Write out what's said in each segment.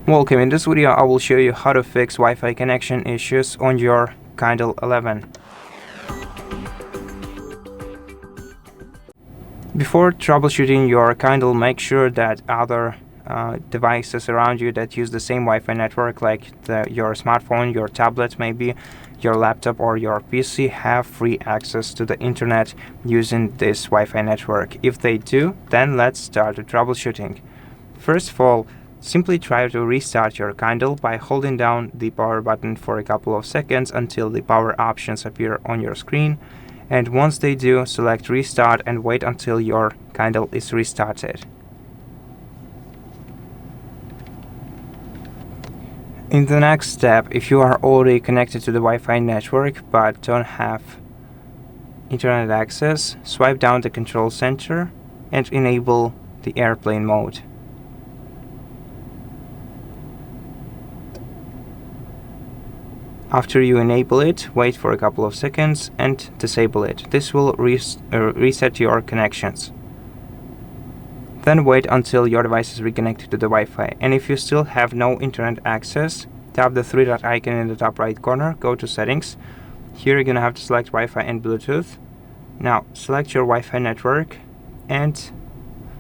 Welcome. In this video I will show you how to fix Wi-Fi connection issues on your Kindle 11. Before troubleshooting your Kindle, make sure that other devices around you that use the same Wi-Fi network, like your smartphone, your tablet, maybe your laptop or your PC, have free access to the internet using this Wi-Fi network. If they do, then let's start the troubleshooting. First of all, simply try to restart your Kindle by holding down the power button for a couple of seconds until the power options appear on your screen. And once they do, select Restart and wait until your Kindle is restarted. In the next step, if you are already connected to the Wi-Fi network but don't have internet access, swipe down the control center and enable the airplane mode. After you enable it, wait for a couple of seconds and disable it. This will reset your connections. Then wait until your device is reconnected to the Wi-Fi. And if you still have no internet access, tap the three-dot icon in the top right corner, go to Settings. Here you're going to have to select Wi-Fi and Bluetooth. Now select your Wi-Fi network and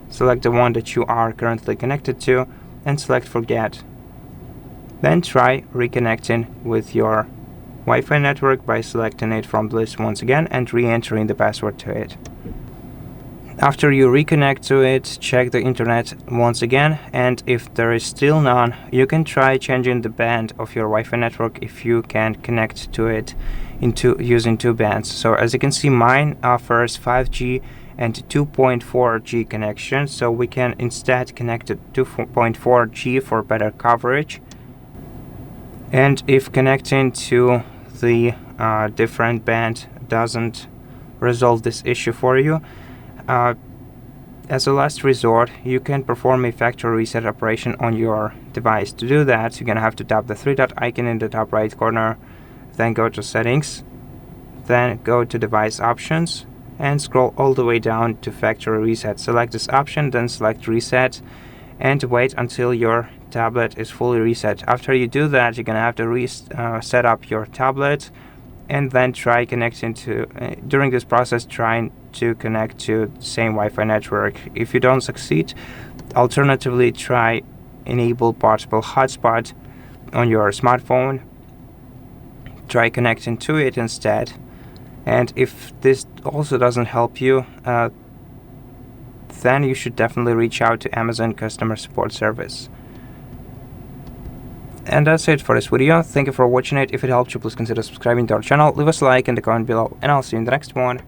select the one that you are currently connected to and select Forget. Then try reconnecting with your Wi-Fi network by selecting it from the list once again and re-entering the password to it. After you reconnect to it, check the internet once again, and if there is still none, you can try changing the band of your Wi-Fi network if you can connect to it using two bands. So as you can see, mine offers 5G and 2.4G connection, so we can instead connect to 2.4G for better coverage. And if connecting to the different band doesn't resolve this issue for you, as a last resort, you can perform a factory reset operation on your device. To do that, you're going to have to tap the three-dot icon in the top right corner, then go to Settings, then go to Device Options, and scroll all the way down to Factory Reset. Select this option, then select Reset, and wait until your tablet is fully reset. After you do that, you're going to have to set up your tablet and then try connecting to, during this process, trying to connect to the same Wi-Fi network. If you don't succeed, alternatively try enable portable hotspot on your smartphone. Try connecting to it instead. And if this also doesn't help you, then you should definitely reach out to Amazon customer support service. And that's it for this video. Thank you for watching it. If it helped you, please consider subscribing to our channel, leave us a like in the comment below, and I'll see you in the next one.